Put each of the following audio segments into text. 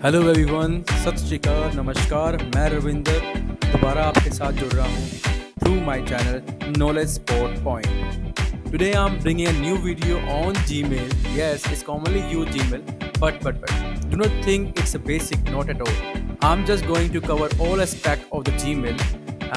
Hello everyone, सत श्री अकाल, नमस्कार। मैं रविंदर दोबारा आपके साथ जुड़ रहा हूँ through my channel knowledge spot point. Today I am bringing a new video on Gmail. Yes, it's commonly used Gmail, but do not think it's a basic, not at all. I'm just going to cover all aspects of the Gmail,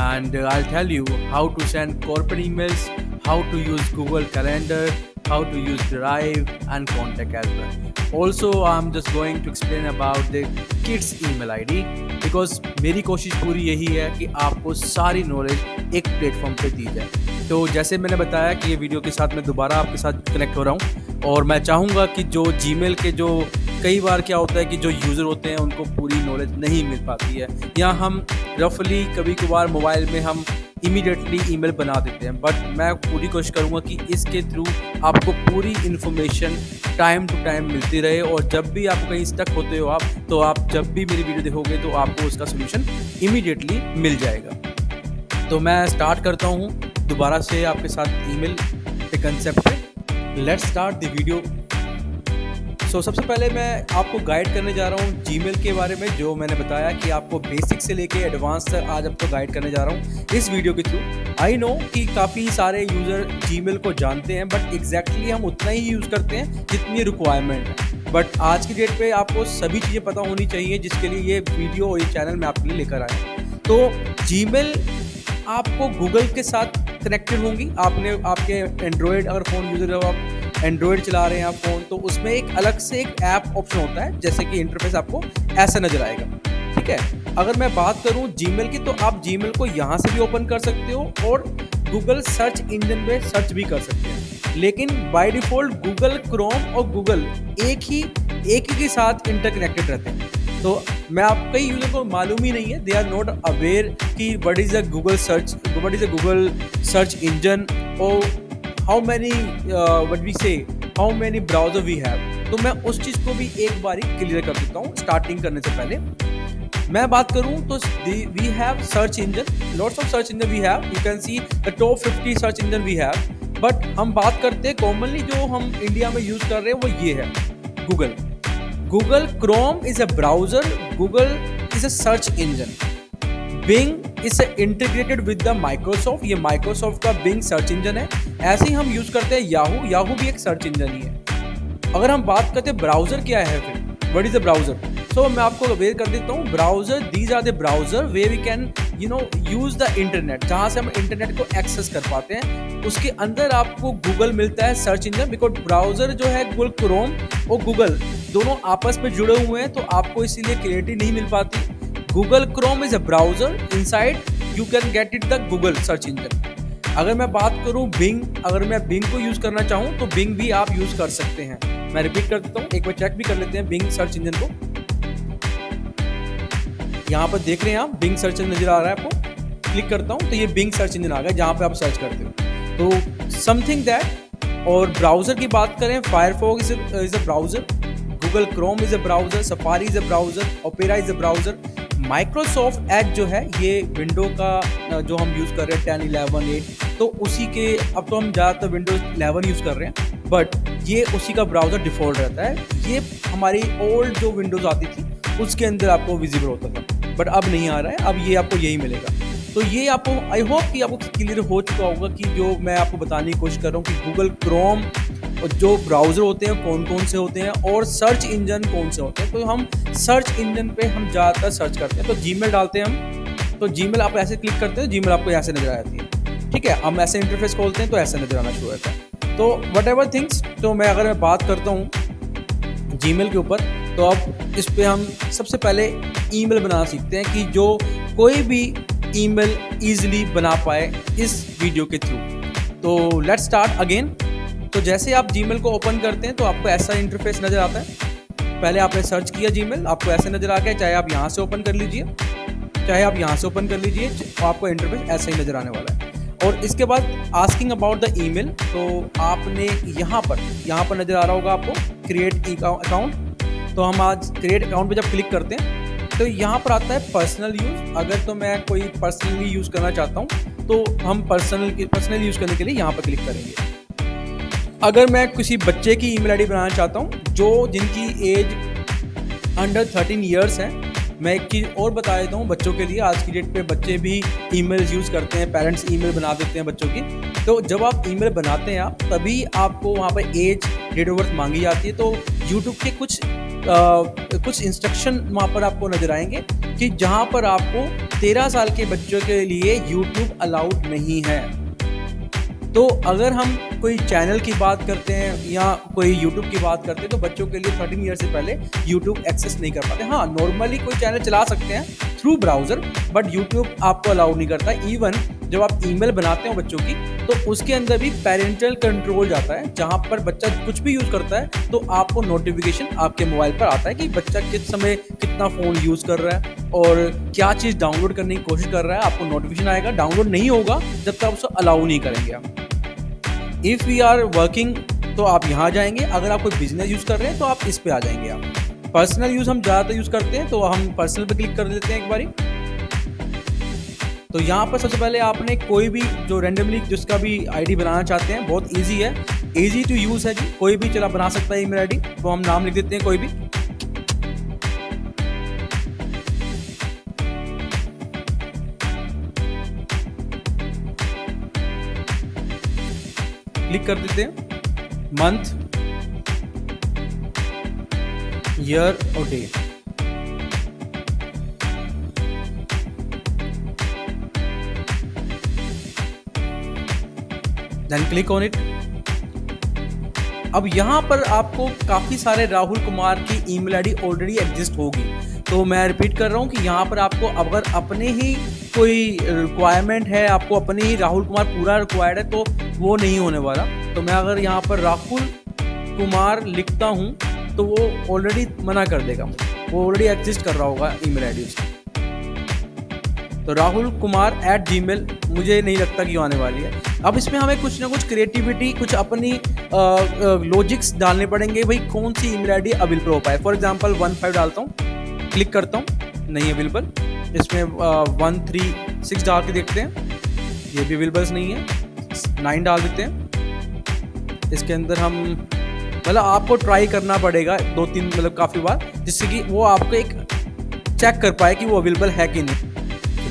and I'll tell you how to send corporate emails, how to use Google Calendar, how to use Drive and Contact as well. Also, I'm just going to explain about the kids email ID because मेरी कोशिश पूरी यही है कि आपको सारी knowledge एक platform पे दी जाए। तो जैसे मैंने बताया कि ये वीडियो के साथ मैं दोबारा आपके साथ कनेक्ट हो रहा हूँ और मैं चाहूँगा कि जो Gmail के जो कई बार क्या होता है कि जो यूज़र होते हैं उनको पूरी नॉलेज नहीं मिल पाती है, या हम रफली कभी कभार मोबाइल में हम इमीडिएटली ईमेल बना देते हैं। बट मैं पूरी कोशिश करूँगा कि इसके थ्रू आपको पूरी इन्फॉर्मेशन टाइम टू टाइम मिलती रहे, और जब भी आप कहीं स्टक होते हो तो आप जब भी मेरी वीडियो देखोगे तो आपको उसका सोल्यूशन इमीडिएटली मिल जाएगा। तो मैं स्टार्ट करता हूँ दोबारा से आपके साथ ईमेल के कंसेप्ट पे। Let's start the video. सबसे पहले मैं आपको गाइड करने जा रहा हूँ जीमेल के बारे में, जो मैंने बताया कि आपको बेसिक से लेके एडवांस तक आज आपको गाइड करने जा रहा हूँ इस वीडियो के थ्रू। आई नो कि काफ़ी सारे यूज़र जीमेल को जानते हैं, बट एग्जैक्टली हम उतना ही यूज़ करते हैं जितनी रिक्वायरमेंट है। बट आज की डेट पे आपको सभी चीज़ें पता होनी चाहिए, जिसके लिए ये वीडियो और ये चैनल मैं आपके लिए लेकर आया। तो जीमेल आपको गूगल के साथ कनेक्टेड होंगी। आपके एंड्रॉयड अगर फ़ोन यूज़र हो, आप एंड्रॉयड चला रहे हैं आप फ़ोन, तो उसमें एक अलग से एक ऐप ऑप्शन होता है, जैसे कि इंटरफेस आपको ऐसा नज़र आएगा। ठीक है, अगर मैं बात करूं जीमेल की, तो आप जीमेल को यहाँ से भी ओपन कर सकते हो और गूगल सर्च इंजन में सर्च भी कर सकते हैं। लेकिन बाय डिफ़ॉल्ट गूगल क्रोम और गूगल एक ही के साथ इंटरकनेक्टेड रहते हैं। तो मैं आप कई यूज़र को मालूम ही नहीं है, दे आर नॉट अवेयर कि what is a Google search engine और how many browser we have। तो मैं उस चीज़ को भी एक बार ही क्लियर कर देता हूँ स्टार्टिंग करने से पहले। मैं बात करूँ तो we have search engine, lots of search engine we have, you can see the top 50 search engine we have, but हम बात करते हैं कॉमनली जो हम इंडिया में यूज़ कर रहे हैं वो ये है Google Chrome is a browser, Google is a search engine, Bing is integrated with the Microsoft, ये माइक्रोसॉफ्ट का बिंग सर्च इंजन है। ऐसे ही हम यूज़ करते हैं याहू भी एक सर्च इंजन ही है। अगर हम बात करते हैं ब्राउज़र क्या है, फिर what is the browser, so मैं आपको अवेयर कर देता हूँ। Browser, these are the browser way we can use the internet, जहाँ से हम इंटरनेट को एक्सेस कर पाते हैं। उसके अंदर आपको गूगल मिलता है सर्च इंजन, बिकॉज ब्राउज़र जो है गूगल क्रोम और गूगल दोनों आपस में जुड़े हुए हैं, तो आपको इसीलिए क्लियरिटी नहीं मिल पाती। Google Chrome is a browser, inside you can get it the Google search engine। अगर मैं बात करूँ Bing, अगर मैं Bing को यूज़ करना चाहूँ तो Bing भी आप यूज़ कर सकते हैं। मैं रिपीट कर देता हूँ, एक बार चेक भी कर लेते हैं Bing सर्च इंजन को। यहाँ पर देख रहे हैं आप Bing सर्च इंजन नज़र आ रहा है आपको। क्लिक करता हूँ तो ये Bing सर्च इंजन आ गया जहाँ पे आप सर्च करते हो। तो समथिंग दैट। और ब्राउज़र की बात करें, Firefox is a browser, Google Chrome is a browser, Safari is a browser, Opera is a browser. Microsoft Edge जो है ये विंडो का जो हम यूज़ कर रहे हैं 10, 11, 8, तो उसी के अब तो हम ज़्यादातर विंडोज़ 11 यूज़ कर रहे हैं, बट ये उसी का ब्राउज़र डिफ़ॉल्ट रहता है। ये हमारी ओल्ड जो विंडोज़ आती थी उसके अंदर आपको विजिबल होता था, बट अब नहीं आ रहा है, अब ये आपको यही मिलेगा। तो ये आपको, आई होप कि आपको क्लियर हो चुका होगा कि जो मैं आपको बताने की कोशिश कर रहा हूँ कि गूगल क्रोम और जो ब्राउज़र होते हैं कौन कौन से होते हैं और सर्च इंजन कौन से होते हैं। तो हम सर्च इंजन पे हम ज़्यादातर सर्च करते हैं, तो जीमेल डालते हैं हम, तो जीमेल आप ऐसे क्लिक करते हैं, जीमेल आपको ऐसे नज़र आ जाती है। ठीक है, हम ऐसे इंटरफेस खोलते हैं तो ऐसे नज़र आना शुरू होता है। तो वट एवर थिंग्स, तो अगर मैं बात करता हूँ जीमेल के ऊपर, तो अब इस पर हम सबसे पहले ईमेल बनाना सीखते हैं कि जो कोई भी ईमेल ईजिली बना पाए इस वीडियो के थ्रू। तो लेट्स स्टार्ट अगेन। तो जैसे आप जीमेल को ओपन करते हैं तो आपको ऐसा इंटरफेस नज़र आता है। पहले आपने सर्च किया जीमेल, आपको ऐसे नज़र आ गया, चाहे आप यहाँ से ओपन कर लीजिए, चाहे आप यहाँ से ओपन कर लीजिए, तो आपको इंटरफेस ऐसा ही नज़र आने वाला है। और इसके बाद आस्किंग अबाउट द ईमेल, तो आपने यहाँ पर नज़र आ रहा होगा आपको क्रिएट अकाउंट। तो हम आज क्रिएट अकाउंट पे जब क्लिक करते हैं तो यहाँ पर आता है पर्सनल यूज़। अगर तो मैं कोई पर्सनली यूज़ करना चाहता हूँ तो हम पर्सनल यूज़ करने के लिए यहाँ पर क्लिक करेंगे। अगर मैं किसी बच्चे की ईमेल आईडी बनाना चाहता हूँ जिनकी एज अंडर 13 ईयर्स हैं। मैं एक चीज़ और बता देता हूँ बच्चों के लिए, आज की डेट पे बच्चे भी ईमेल्स यूज़ करते हैं, पेरेंट्स ईमेल बना देते हैं बच्चों की। तो जब आप ईमेल बनाते हैं आप, तभी आपको वहाँ पर एज, डेट ऑफ बर्थ मांगी जाती है। तो यूट्यूब के कुछ इंस्ट्रक्शन वहाँ पर आपको नज़र आएंगे कि जहाँ पर आपको 13 साल के बच्चों के लिए यूट्यूब अलाउड नहीं है। तो अगर हम कोई चैनल की बात करते हैं या कोई यूट्यूब की बात करते हैं, तो बच्चों के लिए 13 ईयर से पहले यूट्यूब एक्सेस नहीं कर पाते। हाँ, नॉर्मली कोई चैनल चला सकते हैं थ्रू ब्राउज़र, बट यूट्यूब आपको अलाउ नहीं करता। इवन जब आप ईमेल बनाते हो बच्चों की, तो उसके अंदर भी पेरेंटल कंट्रोल जाता है, जहाँ पर बच्चा कुछ भी यूज़ करता है तो आपको नोटिफिकेशन आपके मोबाइल पर आता है कि बच्चा किस समय कितना फ़ोन यूज़ कर रहा है और क्या चीज़ डाउनलोड करने की कोशिश कर रहा है। आपको नोटिफिकेशन आएगा, डाउनलोड नहीं होगा जब तक आप उसे अलाउ नहीं करेंगे आप। इफ़ वी आर वर्किंग तो आप यहाँ जाएंगे, अगर आप कोई बिजनेस यूज़ कर रहे हैं तो आप इस पे आ जाएंगे। आप पर्सनल यूज़ हम ज़्यादातर यूज़ करते हैं, तो हम पर्सनल पे क्लिक कर लेते हैं एक बारी। तो यहाँ पर सबसे पहले आपने कोई भी जो रैंडमली जिसका भी आईडी बनाना चाहते हैं, बहुत इजी है, इजी टू यूज़ है जी, कोई भी चला बना सकता है ईमेल आईडी। तो हम नाम लिख देते हैं कोई भी, क्लिक कर देते हैं, मंथ, ईयर और day. Then click on it. अब यहाँ पर आपको काफ़ी सारे राहुल कुमार की ईमेल आईडी ऑलरेडी एग्जिस्ट होगी। तो मैं रिपीट कर रहा हूँ कि यहाँ पर आपको अगर अपने ही कोई रिक्वायरमेंट है, आपको अपने ही राहुल कुमार पूरा रिक्वायर्ड है, तो वो नहीं होने वाला। तो मैं अगर यहाँ पर राहुल कुमार लिखता हूँ तो वो ऑलरेडी मना कर देगा मुझे, वो ऑलरेडी एग्जिस्ट कर रहा होगा ईमेल आईडी उसकी। तो राहुल कुमार @gmail मुझे नहीं लगता कि आने वाली है। अब इसमें हमें कुछ ना कुछ क्रिएटिविटी, कुछ अपनी लॉजिक्स डालने पड़ेंगे, भाई कौन सी ईमेल आईडी अवेलेबल हो पाए। फॉर एग्जांपल 15 डालता हूँ, क्लिक करता हूँ, नहीं अवेलेबल। इसमें 136 डाल के देखते हैं, ये भी अवेलेबल नहीं है। 9 डाल देते हैं। इसके अंदर हम मतलब आपको ट्राई करना पड़ेगा 2-3 मतलब काफ़ी बार, जिससे कि वो आपको एक चेक कर पाए कि वो अवेलेबल है कि नहीं।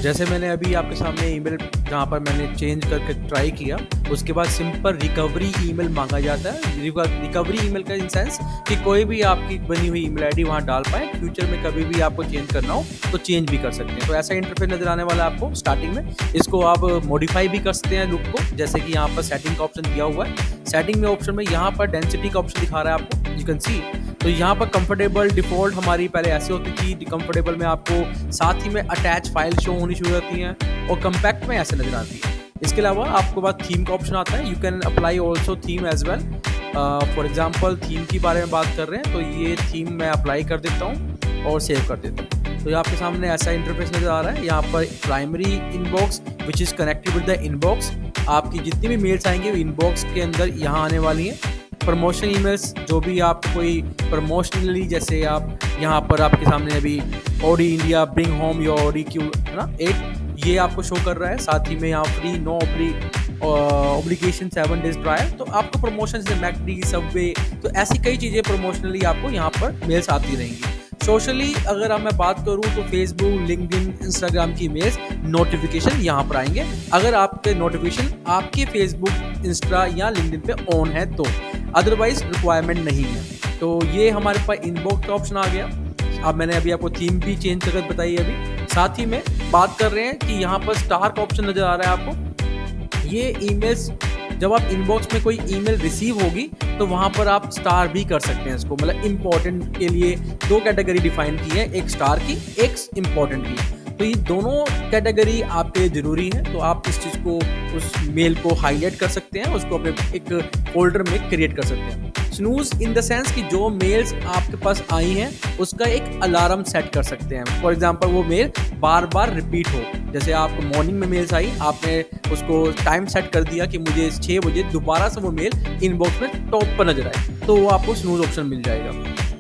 जैसे मैंने अभी आपके सामने ईमेल जहाँ पर मैंने चेंज करके ट्राई किया, उसके बाद सिंपल रिकवरी ईमेल मांगा जाता है। रिकवरी ईमेल का इन सेंस कि कोई भी आपकी बनी हुई ईमेल आईडी वहाँ डाल पाए, फ्यूचर में कभी भी आपको चेंज करना हो तो चेंज भी कर सकते हैं। तो ऐसा इंटरफेस नजर आने वाला है आपको स्टार्टिंग में। इसको आप मॉडिफाई भी कर सकते हैं लुक को, जैसे कि यहाँ पर सेटिंग का ऑप्शन दिया हुआ है। सेटिंग में ऑप्शन में यहाँ पर डेंसिटी का ऑप्शन दिखा रहा है आपको, यू कैन सी। तो यहाँ पर कंफर्टेबल डिफ़ॉल्ट हमारी पहले ऐसे होती थी, कंफर्टेबल में आपको साथ ही में अटैच फाइल शो होनी शुरू होती हैं, और कम्पैक्ट में ऐसे नजर आती है। इसके अलावा आपके पास थीम का ऑप्शन आता है, you can apply also theme as well. For example theme के बारे में बात कर रहे हैं, तो ये थीम मैं अप्लाई कर देता हूँ और सेव कर देता हूँ। तो आपके सामने ऐसा इंटरफेस नजर आ रहा है। यहाँ पर primary inbox which is connected with the inbox, आपकी जितनी भी मेल्स आएंगे वो इनबॉक्स के अंदर यहाँ आने वाली हैं। प्रमोशन ईमेल्स, जो भी आप कोई प्रमोशनली, जैसे आप यहाँ पर आपके सामने अभी Audi India bring home your Audi Q है ना 8, ये आपको शो कर रहा है। साथ ही में यहाँ free no obligation 7 days trial. तो आपको प्रमोशन जैसे मैकडी, सबवे, तो ऐसी कई चीज़ें प्रमोशनली आपको यहाँ पर मेल्स आती रहेंगी। सोशली अगर मैं बात करूँ तो फेसबुक, लिंक्डइन, इंस्टाग्राम की मेल्स नोटिफिकेशन यहाँ पर आएंगे, अगर आपके नोटिफिकेशन आपके फेसबुक, इंस्टा या लिंक्डइन पे ऑन है तो, अदरवाइज रिक्वायरमेंट नहीं है। तो ये हमारे पास इनबॉक्स का ऑप्शन आ गया। अब मैंने अभी आपको थीम भी चेंज करके बताई है अभी। साथ ही में बात कर रहे हैं कि यहाँ पर स्टार का ऑप्शन नज़र आ रहा है आपको। ये ईमेल्स जब आप इनबॉक्स में कोई ईमेल रिसीव होगी तो वहाँ पर आप स्टार भी कर सकते हैं इसको। मतलब इम्पोर्टेंट के लिए 2 कैटेगरी डिफाइन की है, एक स्टार की, एक इम्पोर्टेंट की। तो ये दोनों कैटेगरी आपके ज़रूरी है। तो आप इस चीज़ को, उस मेल को हाईलाइट कर सकते हैं, उसको अपने एक फोल्डर में क्रिएट कर सकते हैं। स्नूज इन द सेंस कि जो मेल्स आपके पास आई हैं उसका एक अलार्म सेट कर सकते हैं। फॉर एग्जांपल वो मेल बार बार रिपीट हो, जैसे आपको मॉर्निंग में मेल्स आई, आपने उसको टाइम सेट कर दिया कि मुझे 6 बजे दोबारा से वो मेल इनबॉक्स में टॉप पर नजर आए, तो वो आपको स्नूज ऑप्शन मिल जाएगा।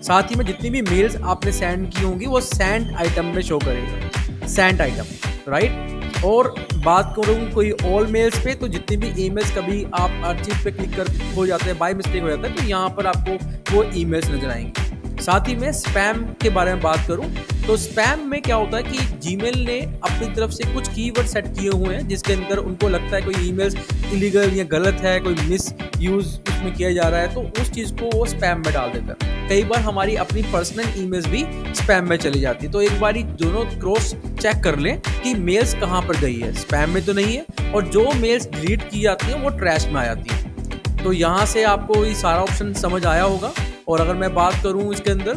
साथ ही में जितनी भी मेल्स आपने सेंड की होंगी वो सेंड आइटम में शो करेगा, सेंड आइटम, राइट। और बात करूँ कोई ऑल मेल्स पे, तो जितनी भी ईमेल्स कभी आप हर चीज़ पे क्लिक कर हो जाते हैं, बाय मिस्टेक हो जाता है, तो यहाँ पर आपको वो ईमेल्स नजर आएंगे। साथ ही में स्पैम के बारे में बात करूं तो स्पैम में क्या होता है कि जीमेल ने अपनी तरफ से कुछ कीवर्ड सेट किए हुए हैं जिसके अंदर उनको लगता है कोई ईमेल्स इलीगल या गलत है, कोई मिस यूज उसमें किया जा रहा है, तो उस चीज़ को वो स्पैम में डाल देता है। कई बार हमारी अपनी पर्सनल ईमेल्स भी स्पैम में चली जाती है, तो एक बार दोनों क्रॉस चेक कर लें कि मेल्स कहाँ पर गई है, स्पैम में तो नहीं है, और जो मेल्स डिलीट की जाती हैं वो ट्रैश में आ जाती हैं। तो यहाँ से आपको ये सारा ऑप्शन समझ आया होगा। और अगर मैं बात करूँ इसके अंदर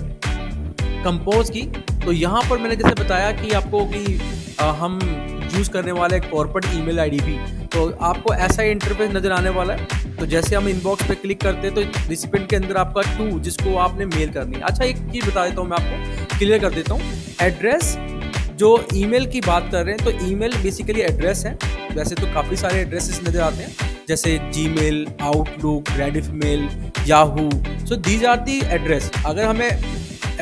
कंपोज की, तो यहाँ पर मैंने जैसे बताया कि आपको कि हम यूज़ करने वाले कॉर्पोरेट ईमेल आईडी भी, तो आपको ऐसा ही इंटरफेस नज़र आने वाला है। तो जैसे हम इनबॉक्स पे क्लिक करते हैं तो रिसिपेंट के अंदर आपका टू जिसको आपने मेल करनी है। अच्छा, एक चीज़ बता देता हूँ, मैं आपको क्लियर कर देता हूँ। एड्रेस जो ईमेल की बात कर रहे हैं, तो ईमेल बेसिकली एड्रेस है। वैसे तो काफ़ी सारे एड्रेसेस नज़र आते हैं जैसे Gmail, Outlook, Rediff mail, Yahoo. So these are the address. अगर हमें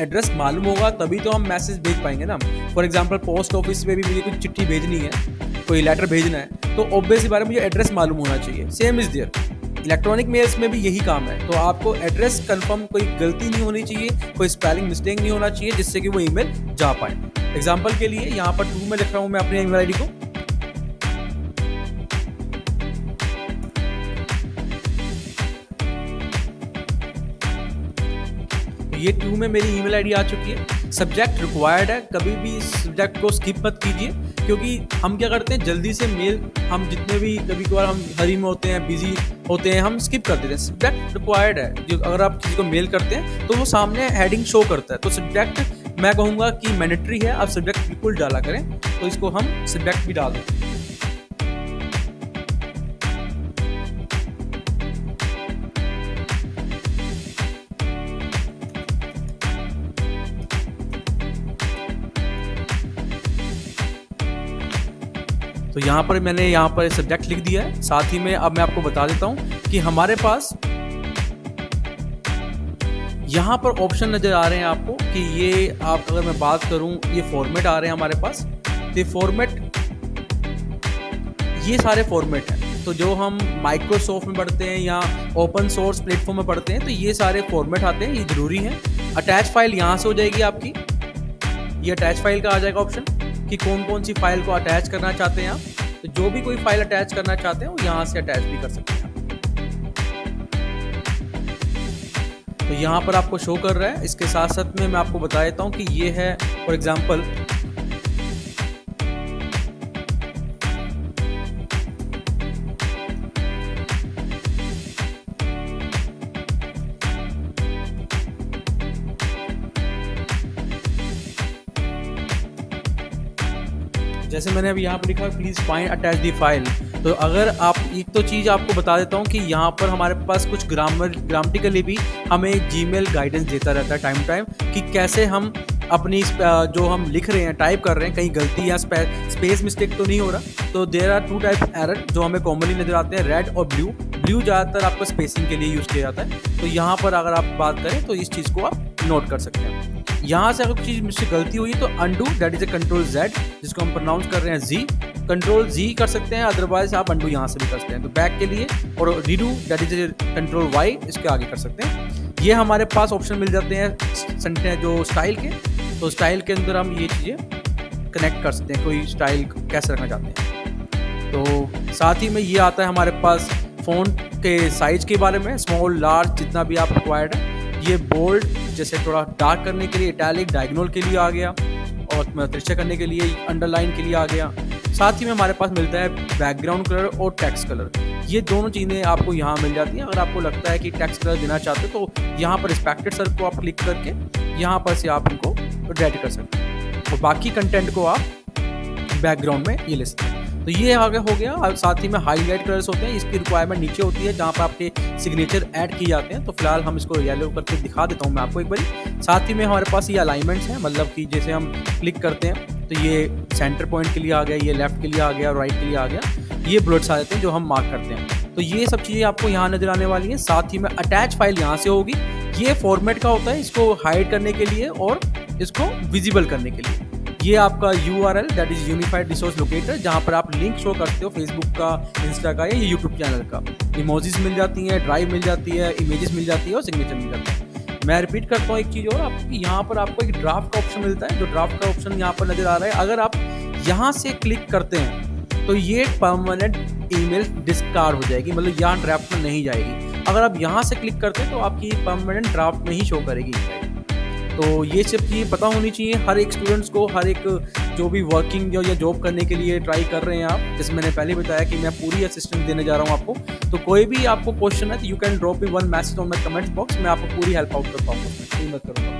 एड्रेस मालूम होगा तभी तो हम मैसेज भेज पाएंगे ना। फॉर एग्जांपल पोस्ट ऑफिस में भी मुझे कोई चिट्ठी भेजनी है, कोई लेटर भेजना है, तो ऑब्वियसली बारे में मुझे एड्रेस मालूम होना चाहिए। Same is there, electronic mails में भी यही काम है। तो आपको एड्रेस कंफर्म, कोई गलती नहीं होनी चाहिए, कोई स्पेलिंग मिस्टेक नहीं होना चाहिए जिससे कि वो ईमेल जा पाए। एग्जाम्पल के लिए यहाँ पर टू में लिख रहा हूँ मैं अपने ईमेल आईडी को। ये टू में मेरी ईमेल आईडी आ चुकी है। सब्जेक्ट रिक्वायर्ड है, कभी भी इस सब्जेक्ट को स्किप मत कीजिए, क्योंकि हम क्या करते हैं जल्दी से मेल, हम जितने भी कभी कभार हम हरी में होते हैं, बिजी होते हैं, हम स्किप कर देते हैं। सब्जेक्ट रिक्वायर्ड है, जो अगर आप किसी को मेल करते हैं तो वो सामने हेडिंग शो करता है। तो सब्जेक्ट मैं कहूँगा कि मैंडेटरी है, आप सब्जेक्ट बिल्कुल डाला करें। तो इसको हम सब्जेक्ट भी डाल दें। तो यहाँ पर मैंने यहाँ पर सब्जेक्ट लिख दिया है। साथ ही में अब मैं आपको बता देता हूँ कि हमारे पास यहाँ पर ऑप्शन नज़र आ रहे हैं आपको कि ये आप, अगर मैं बात करूँ, ये फॉर्मेट आ रहे हैं हमारे पास। तो फॉर्मेट, ये सारे फॉर्मेट हैं। तो जो हम माइक्रोसॉफ्ट में पढ़ते हैं या ओपन सोर्स प्लेटफॉर्म में पढ़ते हैं, तो ये सारे फॉर्मेट आते हैं, ये ज़रूरी है। अटैच फाइल यहाँ से हो जाएगी आपकी, ये अटैच फाइल का आ जाएगा ऑप्शन कि कौन कौन सी फाइल को अटैच करना चाहते हैं आप। तो जो भी कोई फाइल अटैच करना चाहते हैं वो यहाँ से अटैच भी कर सकते हैं। तो यहाँ पर आपको शो कर रहा है। इसके साथ साथ में मैं आपको बता देता हूँ कि ये है फॉर एग्जांपल जैसे मैंने अभी यहाँ पर लिखा है please find attach the file. तो अगर आप, एक तो चीज़ आपको बता देता हूँ कि यहाँ पर हमारे पास कुछ ग्रामेटिकली भी हमें जीमेल गाइडेंस देता रहता है टाइम टू टाइम कि कैसे हम अपनी जो हम लिख रहे हैं, टाइप कर रहे हैं, कहीं गलती या स्पेस मिस्टेक तो नहीं हो रहा। तो there are two type error जो हमें कॉमनली नज़र आते हैं, रेड और ब्लू। ब्लू ज़्यादातर आपको स्पेसिंग के लिए यूज़ किया जाता है। तो यहाँ पर अगर आप बात करें तो इस चीज़ को आप नोट कर सकते हैं। यहाँ से अगर कुछ चीज़ मुझसे गलती हुई तो undo, that is a control Z, जिसको हम प्रोनाउंस कर रहे हैं जी, कंट्रोल Z कर सकते हैं, अदरवाइज आप अनडू यहाँ से भी कर सकते हैं। तो बैक के लिए, और redo that is a control Y, इसके आगे कर सकते हैं। ये हमारे पास ऑप्शन मिल जाते हैं जो स्टाइल के। तो स्टाइल के अंदर हम ये चीज़ें कनेक्ट कर सकते हैं, कोई स्टाइल कैसे रखना चाहते हैं। तो साथ ही में ये आता है हमारे पास फ़ॉन्ट के साइज़ के बारे में, स्मॉल, लार्ज, जितना भी आप रिक्वायर्ड है। ये बोल्ड, जैसे थोड़ा डार्क करने के लिए, इटैलिक, डायगोनल के लिए आ गया, और तिरछा करने के लिए अंडरलाइन के लिए आ गया। साथ ही में हमारे पास मिलता है बैकग्राउंड कलर और टेक्स्ट कलर। ये दोनों चीज़ें आपको यहाँ मिल जाती हैं। अगर आपको लगता है कि टेक्स्ट कलर देना चाहते हो तो यहाँ पर रिस्पेक्टेड सर को आप क्लिक करके यहाँ पर से आप इनको एडिट कर सकते हैं, और बाकी कंटेंट को आप बैकग्राउंड में ये ले सकते हैं। तो ये आगे हो गया। और साथ ही में हाईलाइट कलर्स होते हैं, इसकी रिक्वायरमेंट नीचे होती है जहाँ पर आपके सिग्नेचर ऐड किए जाते हैं। तो फिलहाल हम इसको येलो करके दिखा देता हूँ मैं आपको एक बार। साथ ही में हमारे पास ये अलाइनमेंट्स हैं, मतलब कि जैसे हम क्लिक करते हैं तो ये सेंटर पॉइंट के लिए आ गया, ये लेफ्ट के लिए आ गया, राइट के लिए आ गया, ये बुलेट्स आ जाते हैं जो हम मार्क करते हैं। तो ये सब चीज़ें आपको यहाँ नज़र आने वाली हैं। साथ ही में अटैच फाइल यहाँ से होगी। ये फॉर्मेट का होता है, इसको हाइड करने के लिए और इसको विजिबल करने के लिए। ये आपका URL, that is unified resource locator, जहाँ पर आप लिंक शो करते हो फेसबुक का, इंस्टा का या यूट्यूब चैनल का। इमोजीज मिल जाती हैं, ड्राइव मिल जाती है, इमेजेस मिल जाती है और सिग्नेचर मिल जाता है। मैं रिपीट करता हूँ एक चीज़ और, आपकी यहाँ पर आपको एक ड्राफ्ट का ऑप्शन मिलता है, जो ड्राफ्ट का ऑप्शन यहाँ पर नज़र आ रहा है, अगर आप यहाँ से क्लिक करते हैं तो ये परमानेंट ईमेल डिस्कार्ड हो जाएगी, मतलब यहाँ ड्राफ्ट में नहीं जाएगी। अगर आप यहाँ से क्लिक करते हैं तो आपकी परमानेंट ड्राफ्ट में ही शो करेगी। तो ये सब चीज़ें पता होनी चाहिए हर एक स्टूडेंट्स को, हर एक जो भी वर्किंग या जॉब करने के लिए ट्राई कर रहे हैं आप। जैसे मैंने पहले बताया कि मैं पूरी असिस्टेंस देने जा रहा हूँ आपको, तो कोई भी आपको क्वेश्चन है तो you can drop me one message on my comments box, मैं आपको पूरी हेल्प आउट कर पाऊंगा, कोई मत करूँगा।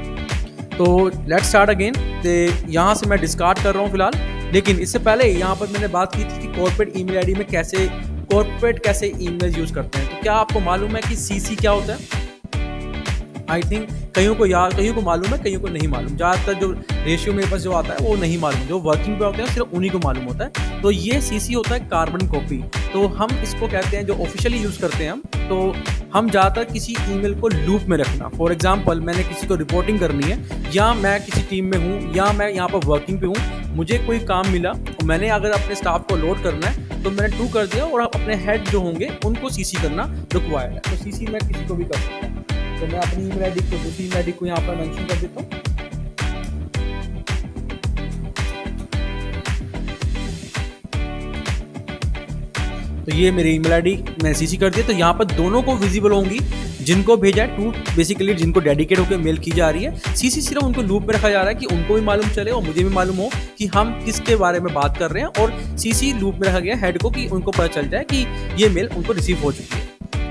तो लेट्स स्टार्ट अगेन। यहाँ से मैं डिस्कार्ड कर रहा हूँ फिलहाल, लेकिन इससे पहले यहाँ पर मैंने बात की थी कि कॉर्पोरेट ईमेल आईडी में कैसे ईमेल यूज़ करते हैं। तो क्या आपको मालूम है कि सीसी क्या होता है? आई थिंक कईयों को मालूम है, कईयों को नहीं मालूम। ज़्यादातर जो रेशियो मेरे पास जो आता है वो नहीं मालूम, जो वर्किंग पे होते हैं सिर्फ उन्हीं को मालूम होता है। तो ये सीसी होता है कार्बन कॉपी, तो हम इसको कहते हैं, जो ऑफिशियली यूज़ करते हैं हम, तो हम ज़्यादातर किसी ईमेल को लूप में रखना। फॉर एग्जांपल मैंने किसी को रिपोर्टिंग करनी है, या मैं किसी टीम में हूँ, या मैं यहाँ पर वर्किंग पे हूँ, मुझे कोई काम मिला और मैंने अगर अपने स्टाफ को लोड करना है तो मैंने 2 कर दिया, और अपने हेड जो होंगे उनको सीसी करना रिक्वायर्ड है। तो सीसी मैं किसी को भी कर सकता हूँ। तो मैं अपनी ईमेल आईडी को, दूसरी ईमेल आईडी को यहाँ पर मेंशन कर देता हूँ। तो ये मेरी ईमेल आईडी मैंने सीसी कर दिया। तो यहाँ पर दोनों को विजिबल होंगी, जिनको भेजा है, टू बेसिकली जिनको डेडिकेट होकर मेल की जा रही है। सीसी सिर्फ उनको लूप में रखा जा रहा है कि उनको भी मालूम चले और मुझे भी मालूम हो कि हम किसके बारे में बात कर रहे हैं, और सीसी लूप में रखा गया हेड को कि उनको पता चल जाए कि ये मेल उनको रिसीव हो चुकी है।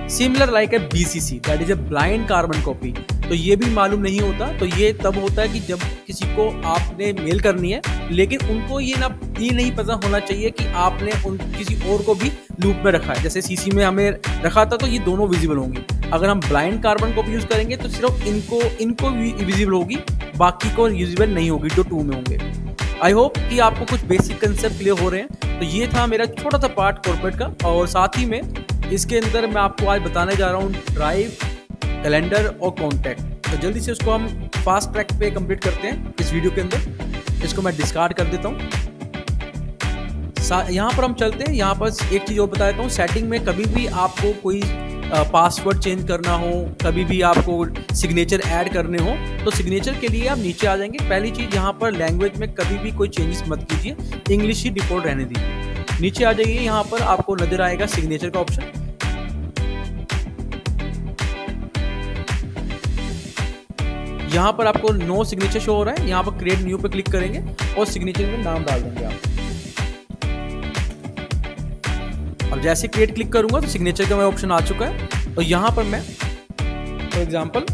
Similar like a BCC, that is a blind carbon copy. तो ये भी मालूम नहीं होता। तो ये तब होता है कि जब किसी को आपने मेल करनी है, लेकिन उनको ये नहीं पता होना चाहिए कि आपने किसी और को भी लूप में रखा है। जैसे सीसी में हमें रखा था तो ये दोनों विजिबल होंगी। अगर हम ब्लाइंड कार्बन कॉपी यूज करेंगे तो सिर्फ इनको विजिबल होगी, बाकी को विजिबल नहीं होगी जो 2 में होंगे। आई होप कि आपको कुछ बेसिक कंसेप्ट क्लियर हो रहे हैं। तो ये था मेरा छोटा सा पार्ट कॉर्पोरेट का, और साथ ही में इसके अंदर मैं आपको आज बताने जा रहा हूँ ड्राइव, कैलेंडर और कॉन्टैक्ट। तो जल्दी से उसको हम फास्ट ट्रैक पे कंप्लीट करते हैं इस वीडियो के अंदर। इसको मैं डिस्कार्ड कर देता हूँ। यहाँ पर हम चलते हैं। यहाँ पर एक चीज़ और बता देता हूँ, सेटिंग में कभी भी आपको कोई पासवर्ड चेंज करना हो, कभी भी आपको सिग्नेचर ऐड करने हो, तो सिग्नेचर के लिए आप नीचे आ जाएंगे। पहली चीज़, यहाँ पर लैंग्वेज में कभी भी कोई चेंजेस मत कीजिए, इंग्लिश ही डिफॉल्ट रहने दीजिए। नीचे आ जाइए, यहाँ पर आपको नजर आएगा सिग्नेचर का ऑप्शन। यहाँ पर आपको नो सिग्नेचर शो हो रहा है, यहाँ पर क्रिएट न्यू पे क्लिक करेंगे और सिग्नेचर में नाम डाल देंगे आप। अब जैसे क्रिएट क्लिक करूंगा तो सिग्नेचर का ऑप्शन आ चुका है, और यहाँ पर मैं फॉर एग्जांपल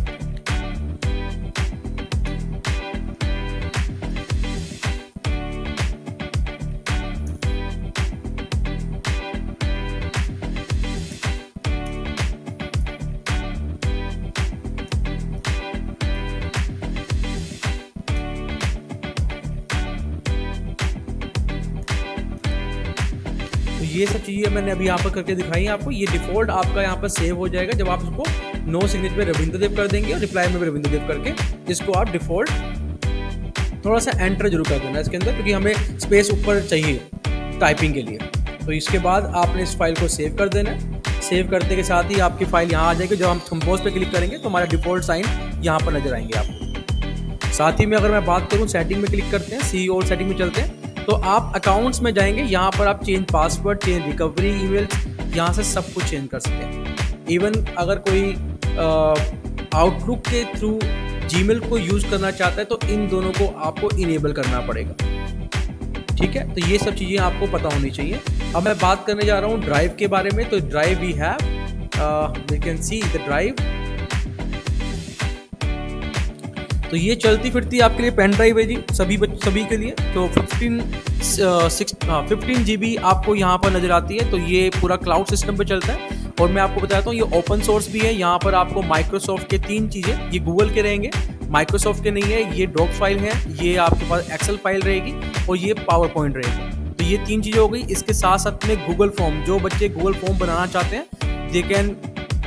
ये सब चीज़ें मैंने अभी यहाँ पर करके दिखाई है आपको। ये डिफ़ॉल्ट आपका यहाँ पर सेव हो जाएगा जब आप इसको नो सिग्नेचर में रविंद्र देव कर देंगे और रिप्लाई में भी रविंद्र देव करके इसको आप डिफ़ॉल्ट थोड़ा सा एंटर जरूर कर देना इसके अंदर, क्योंकि हमें स्पेस ऊपर चाहिए टाइपिंग के लिए। तो इसके बाद आपने इस फाइल को सेव कर देना है। सेव करने के साथ ही आपकी फाइल यहाँ आ जाएगी। जब हम कंपोज पे क्लिक करेंगे तो हमारा डिफ़ॉल्ट साइन यहाँ पर नजर आएंगे आपको। साथ ही में अगर मैं बात करूँ, सेटिंग में क्लिक करते हैं, सी और सेटिंग में चलते हैं, तो आप अकाउंट्स में जाएंगे। यहाँ पर आप change password, change recovery email, यहाँ से सब कुछ चेंज कर सकते हैं। इवन अगर कोई आउटलुक के थ्रू जीमेल को यूज़ करना चाहता है तो इन दोनों को आपको इनेबल करना पड़ेगा। ठीक है, तो ये सब चीज़ें आपको पता होनी चाहिए। अब मैं बात करने जा रहा हूँ ड्राइव के बारे में। तो drive we have, you can see the drive. तो ये चलती फिरती आपके लिए पेन ड्राइव है जी, सभी के लिए। तो 15 GB आपको यहाँ पर नज़र आती है। तो ये पूरा क्लाउड सिस्टम पे चलता है, और मैं आपको बताता हूँ ये ओपन सोर्स भी है। यहाँ पर आपको माइक्रोसॉफ्ट के 3 चीज़ें, ये गूगल के रहेंगे, माइक्रोसॉफ्ट के नहीं है, ये डॉक फाइल है, ये आपके पास एक्सेल फाइल रहेगी, और ये पावर पॉइंट रहेगी। तो ये 3 चीज़ें हो गई। इसके साथ साथ में गूगल फॉर्म, जो बच्चे गूगल फॉर्म बनाना चाहते हैं they can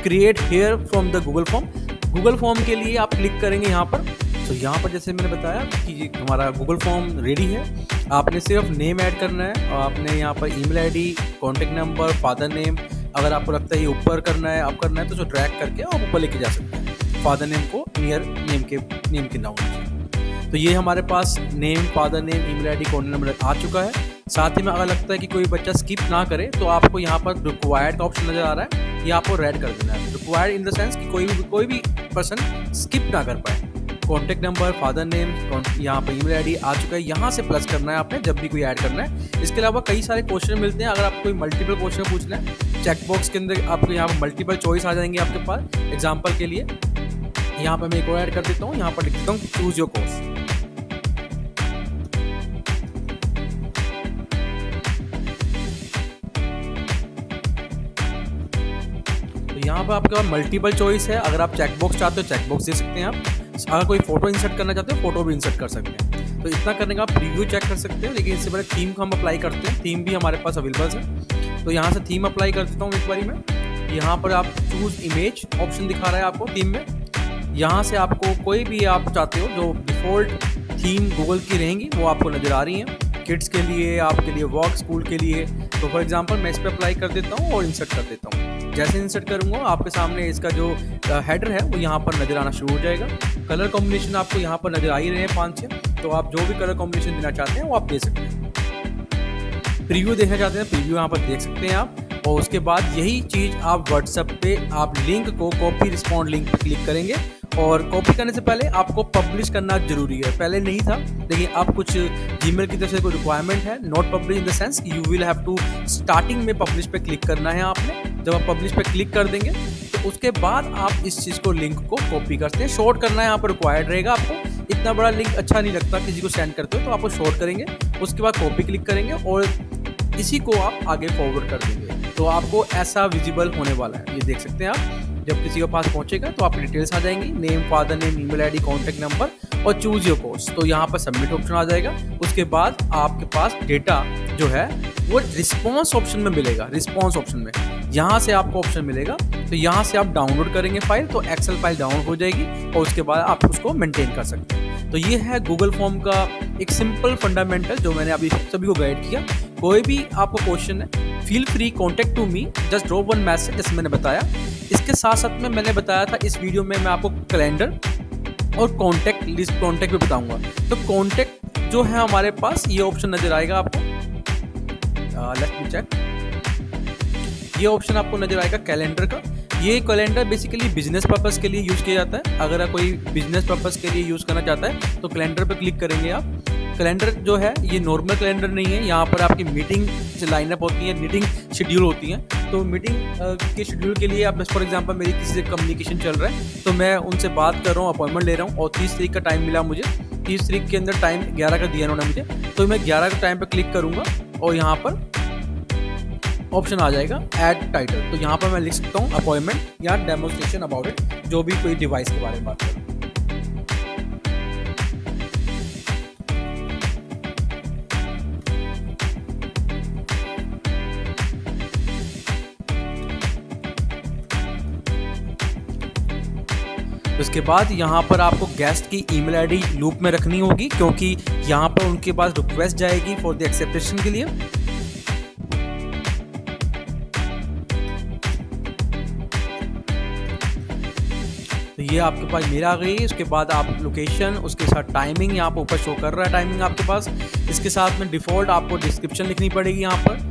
create here from the Google form. Google form के लिए आप क्लिक करेंगे यहाँ पर। तो यहाँ पर जैसे मैंने बताया कि हमारा गूगल फॉर्म रेडी है। आपने सिर्फ नेम ऐड करना है, और आपने यहाँ पर email ID, contact number, father name, अगर आपको लगता है ये ऊपर करना है, आप करना है तो ड्रैग करके आप ऊपर लेके जा सकते हैं। फादर नेम को नियर नेम के नाउन से। तो ये हमारे पास name, father name, email ID, contact number आ चुका है। साथ ही में अगर लगता है कि कोई बच्चा स्किप ना करे तो आपको यहाँ पर रिक्वायर्ड का ऑप्शन नज़र आ रहा है, ये आपको रेड कर देना है। रिक्वायर्ड इन द सेंस कि कोई भी पर्सन स्किप ना कर पाए। कॉन्टैक्ट नंबर, फादर नेम, यहाँ पर ईमेल आईडी आ चुका है, यहाँ से प्लस करना है आपने जब भी कोई ऐड करना है। इसके अलावा कई सारे क्वेश्चन मिलते हैं, अगर आपको कोई मल्टीपल क्वेश्चन पूछना है चेक बॉक्स के अंदर आपको यहाँ पर मल्टीपल चॉइस आ जाएंगे आपके पास। एग्जाम्पल के लिए यहाँ पर मैं एक और ऐड कर देता हूँ, यहाँ पर लिख देता हूँ चूज योर कोर्स। यहाँ पर आपके पास मल्टीपल चॉइस है, अगर आप चेक बॉक्स चाहते हो चेक बॉक्स दे सकते हैं आप। अगर कोई फोटो इंसर्ट करना चाहते हो फोटो भी इंसर्ट कर सकते हैं। तो इतना करने का आप प्रीव्यू चेक कर सकते हैं, लेकिन इससे पहले थीम को हम अप्लाई करते हैं। थीम भी हमारे पास अवेलेबल है, तो यहाँ से थीम अप्लाई कर देता हूँ एक बारी में। यहाँ पर आप चूज इमेज ऑप्शन दिखा रहा है आपको थीम में। यहाँ से आपको कोई भी आप चाहते हो जो डिफ़ॉल्ट थीम गूगल की रहेंगी वो आपको नज़र आ रही हैं, किड्स के लिए, आपके लिए, वर्क, स्कूल के लिए। तो फॉर एग्जांपल मैं इस पर अप्लाई कर देता हूँ और इंसर्ट कर देता हूँ। जैसे इंसर्ट करूँगा आपके सामने इसका जो हेडर है वो यहाँ पर नज़र आना शुरू हो जाएगा। कलर कॉम्बिनेशन आपको यहाँ पर नज़र आ ही रहे हैं 5-6, तो आप जो भी कलर कॉम्बिनेशन देना चाहते हैं वो आप दे सकते हैं। प्रीव्यू देखना चाहते हैं, प्रीव्यू यहाँ पर देख सकते हैं आप। और उसके बाद यही चीज़ आप व्हाट्सएप पे आप लिंक को कॉपी रिस्पॉन्ड लिंक पर क्लिक करेंगे, और कॉपी करने से पहले आपको पब्लिश करना जरूरी है। पहले नहीं था, लेकिन अब कुछ जीमेल की तरफ से कोई रिक्वायरमेंट है, not publish in the sense you will have to starting में पब्लिश पे क्लिक करना है आपने। जब आप पब्लिश पे क्लिक कर देंगे तो उसके बाद आप इस चीज़ को, लिंक को कॉपी करते हैं। शॉर्ट करना है यहाँ पर रिक्वायर्ड रहेगा आपको। इतना बड़ा लिंक अच्छा नहीं लगता किसी को सेंड करते हो, तो आपको शॉर्ट करेंगे, उसके बाद कॉपी क्लिक करेंगे और इसी को आप आगे फॉरवर्ड कर देंगे। तो आपको ऐसा विजिबल होने वाला है, ये देख सकते हैं आप। जब किसी के पास पहुंचेगा तो आपकी डिटेल्स आ जाएंगी, name, father name, email ID, contact number और चूज योर कोर्स। तो यहाँ पर सबमिट ऑप्शन आ जाएगा। उसके बाद आपके पास डेटा जो है वो रिस्पॉन्स ऑप्शन में मिलेगा। रिस्पॉन्स ऑप्शन में यहाँ से आपको ऑप्शन मिलेगा, तो यहाँ से आप डाउनलोड करेंगे फाइल, तो एक्सेल फाइल डाउनलोड हो जाएगी और उसके बाद आप उसको मेंटेन कर सकते हैं। तो ये है गूगल फॉर्म का एक सिंपल फंडामेंटल जो मैंने अभी सभी को गाइड किया। कोई भी आपको क्वेश्चन है, feel free contact to me, just drop one message, जैसे मैंने बताया। इसके साथ साथ में मैंने बताया था इस वीडियो में मैं आपको कैलेंडर और कॉन्टैक्ट लिस्ट, कॉन्टैक्ट भी बताऊंगा। तो कॉन्टैक्ट जो है हमारे पास ये ऑप्शन नजर आएगा आपको, लेट मी चेक। ये ऑप्शन आपको नजर आएगा कैलेंडर का। ये कैलेंडर बेसिकली बिजनेस पर्पस के लिए यूज़ किया जाता है। अगर आप कोई बिजनेस पर्पस के लिए यूज़ करना चाहता है तो कैलेंडर पर क्लिक करेंगे आप। कैलेंडर जो है ये नॉर्मल कैलेंडर नहीं है, यहाँ पर आपकी मीटिंग लाइनअप होती है, मीटिंग शेड्यूल होती है। तो मीटिंग के शेड्यूल के लिए आप, फॉर एग्जांपल मेरी किसी से कम्युनिकेशन चल रहा है तो मैं उनसे बात कर रहा हूँ, अपॉइंटमेंट ले रहा हूँ और 30 तारीख का टाइम मिला मुझे। 30 तारीख के अंदर टाइम 11 का दिया उन्होंने मुझे, तो मैं 11 के टाइम पर क्लिक करूँगा और यहाँ पर ऑप्शन आ जाएगा ऐड टाइटल। तो यहाँ पर मैं लिख सकता हूँ अपॉइंटमेंट या डेमोस्ट्रेशन अबाउट इट, जो भी कोई डिवाइस के बारे में बात करूँ। उसके बाद यहाँ पर आपको गेस्ट की ईमेल आईडी लूप में रखनी होगी, क्योंकि यहाँ पर उनके पास रिक्वेस्ट जाएगी फॉर द एक्सेप्टेशन के लिए। तो ये आपके पास मेल आ गई। उसके बाद आप लोकेशन, उसके साथ टाइमिंग यहाँ पर ऊपर शो कर रहा है टाइमिंग आपके पास। इसके साथ में डिफ़ॉल्ट आपको डिस्क्रिप्शन लिखनी पड़ेगी यहाँ पर।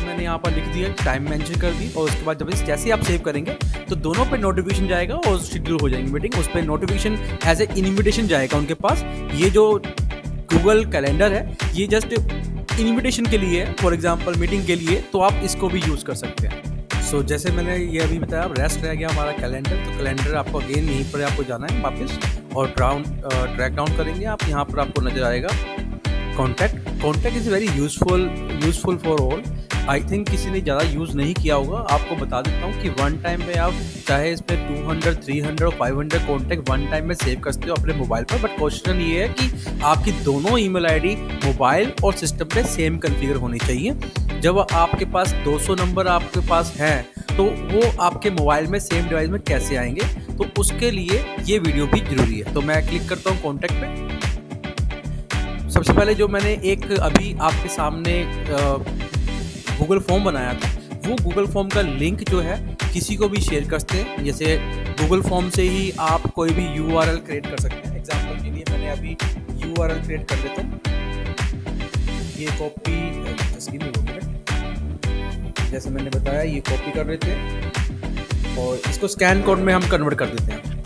मैंने यहाँ पर लिख दिया, टाइम मेंशन कर दी और उसके बाद जब जैसे ही आप सेव करेंगे तो दोनों पे नोटिफिकेशन जाएगा और शेड्यूल हो जाएंगी मीटिंग। उस पर नोटिफिकेशन एज ए इन्विटेशन जाएगा उनके पास। ये जो गूगल कैलेंडर है ये जस्ट इन्विटेशन के लिए है, फॉर एग्जांपल मीटिंग के लिए, तो आप इसको भी यूज़ कर सकते हैं। सो जैसे मैंने ये अभी बताया, रेस्ट रह गया हमारा कैलेंडर। तो कैलेंडर आपको अगेन यहीं पर आपको जाना है वापस और ट्रैक डाउन करेंगे आप। यहाँ पर आपको नजर आएगा contact. Contact is very useful for all. I think किसी ने ज़्यादा यूज़ नहीं किया होगा। आपको बता देता हूँ कि वन टाइम में आप चाहे इस पे 200, 300 और 500 कॉन्टैक्ट वन टाइम में सेव कर सकते हो अपने मोबाइल पर। बट क्वेश्चन ये है कि आपकी दोनों ईमेल आईडी मोबाइल और सिस्टम पे सेम कॉन्फ़िगर होनी चाहिए। जब आपके पास 200 नंबर आपके पास हैं, तो वो आपके मोबाइल में सेम डिवाइस में कैसे आएंगे, तो उसके लिए ये वीडियो भी ज़रूरी है। तो मैं क्लिक करता हूँ कॉन्टैक्ट पे। सबसे पहले जो मैंने एक अभी आपके सामने गूगल फॉर्म बनाया था, वो गूगल फॉर्म का लिंक जो है किसी को भी शेयर कर सकते हैं। जैसे गूगल फॉर्म से ही आप कोई भी URL क्रिएट कर सकते हैं। एग्जांपल के लिए मैंने अभी URL क्रिएट कर देता हूँ। ये कॉपी, जैसे मैंने बताया ये कॉपी कर लेते हैं और इसको स्कैन कोड में हम कन्वर्ट कर देते हैं।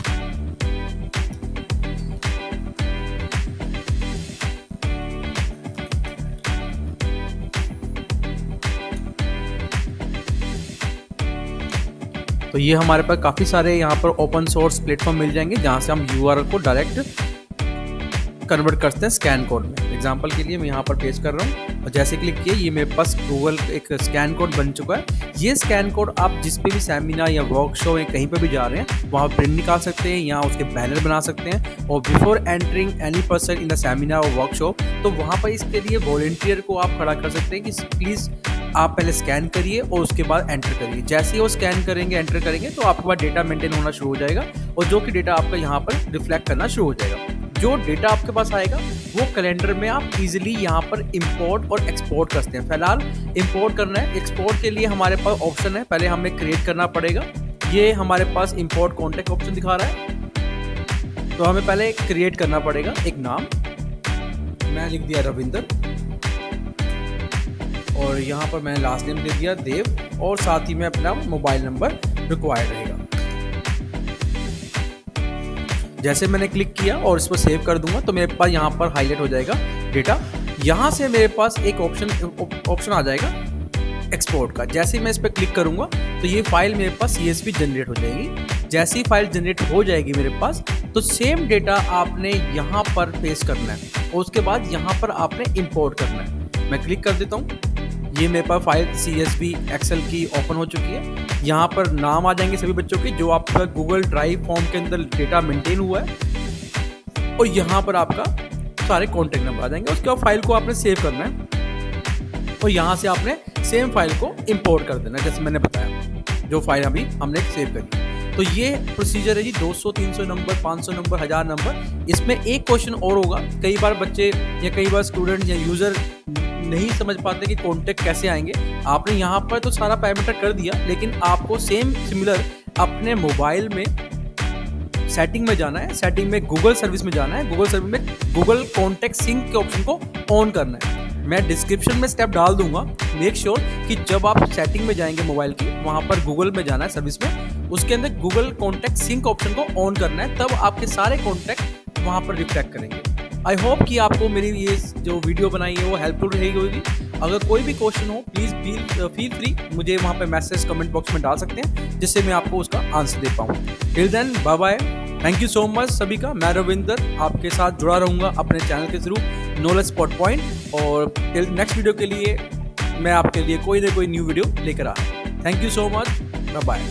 तो ये हमारे पास काफ़ी सारे यहाँ पर ओपन सोर्स प्लेटफॉर्म मिल जाएंगे जहाँ से हम URL को डायरेक्ट कन्वर्ट करते हैं स्कैन कोड में। एग्जांपल के लिए मैं यहाँ पर पेस्ट कर रहा हूँ और जैसे क्लिक किए ये मेरे पास गूगल एक स्कैन कोड बन चुका है। ये स्कैन कोड आप जिस पे भी सेमिनार या वर्कशॉप या कहीं पे भी जा रहे हैं वहाँ प्रिंट निकाल सकते हैं या उसके बैनर बना सकते हैं। और before entering any person in the seminar और वर्कशॉप, तो वहाँ पर इसके लिए वॉलंटियर को आप खड़ा कर सकते हैं कि प्लीज़ आप पहले स्कैन करिए और उसके बाद एंटर करिए। जैसे ही वो स्कैन करेंगे, एंटर करेंगे, तो आपके पास डेटा मेंटेन होना शुरू हो जाएगा और जो कि डेटा आपका यहाँ पर रिफ्लेक्ट करना शुरू हो जाएगा। जो डेटा आपके पास आएगा वो कैलेंडर में आप इजीली यहाँ पर इंपोर्ट और एक्सपोर्ट कर सकते हैं। फिलहाल इंपोर्ट करना है, एक्सपोर्ट के लिए हमारे पास ऑप्शन है, पहले हमें क्रिएट करना पड़ेगा। ये हमारे पास इंपोर्ट कॉन्टैक्ट ऑप्शन दिखा रहा है, तो हमें पहले क्रिएट करना पड़ेगा एक नाम। मैं लिख दिया रविंदर और यहाँ पर मैंने लास्ट नेम दे दिया देव और साथ ही में अपना मोबाइल नंबर रिक्वायर्ड रहेगा। जैसे मैंने क्लिक किया और इस पर सेव कर दूंगा तो मेरे पास यहाँ पर हाईलाइट हो जाएगा डेटा। यहाँ से मेरे पास एक ऑप्शन आ जाएगा एक्सपोर्ट का। जैसे ही मैं इस पर क्लिक करूंगा तो ये फाइल मेरे पास CSV जनरेट हो जाएगी। जैसी फाइल जनरेट हो जाएगी मेरे पास, तो सेम डेटा आपने यहाँ पर पेस्ट करना है और उसके बाद यहाँ पर आपने इंपोर्ट करना है। मैं क्लिक कर देता हूँ, ये मेरे पास फाइल CSV एक्सेल की ओपन हो चुकी है। यहाँ पर नाम आ जाएंगे सभी बच्चों के जो आपका गूगल ड्राइव फॉर्म के अंदर डेटा मेंटेन हुआ है और यहाँ पर आपका सारे कॉन्टैक्ट नंबर आ जाएंगे। उसके बाद फाइल को आपने सेव करना है और यहाँ से आपने सेम फाइल को इंपोर्ट कर देना है, जैसे मैंने बताया जो फाइल अभी हमने सेव करी। तो ये प्रोसीजर है जी। 200, 300 नंबर, 500 नंबर, 1000 नंबर। इसमें एक क्वेश्चन और होगा, कई बार बच्चे या कई बार स्टूडेंट या यूज़र नहीं समझ पाते कि कॉन्टैक्ट कैसे आएंगे। आपने यहाँ पर तो सारा पैरामीटर कर दिया, लेकिन आपको सेम सिमिलर अपने मोबाइल में सेटिंग में जाना है, सेटिंग में गूगल सर्विस में जाना है, गूगल सर्विस में गूगल कॉन्टैक्ट सिंक के ऑप्शन को ऑन करना है। मैं डिस्क्रिप्शन में स्टेप डाल दूंगा। मेक श्योर कि जब आप सेटिंग में जाएंगे मोबाइल की, वहाँ पर गूगल में जाना है सर्विस में, उसके अंदर गूगल कॉन्टैक्ट सिंक ऑप्शन को ऑन करना है, तब आपके सारे कॉन्टैक्ट वहाँ पर रिफ्लेक्ट करेंगे। आई होप कि आपको मेरी ये जो वीडियो बनाई है वो हेल्पफुल रहेगी होगी। अगर कोई भी क्वेश्चन हो प्लीज़ फील फ्री मुझे वहाँ पे मैसेज कमेंट बॉक्स में डाल सकते हैं, जिससे मैं आपको उसका आंसर दे पाऊँ। Till then bye bye, thank you so much सभी का। मैं रविंदर आपके साथ जुड़ा रहूँगा अपने चैनल के थ्रू नॉलेज स्पॉट पॉइंट, और टिल नेक्स्ट वीडियो के लिए मैं आपके लिए कोई ना कोई न्यू वीडियो लेकर आ। Thank you so much, bye bye.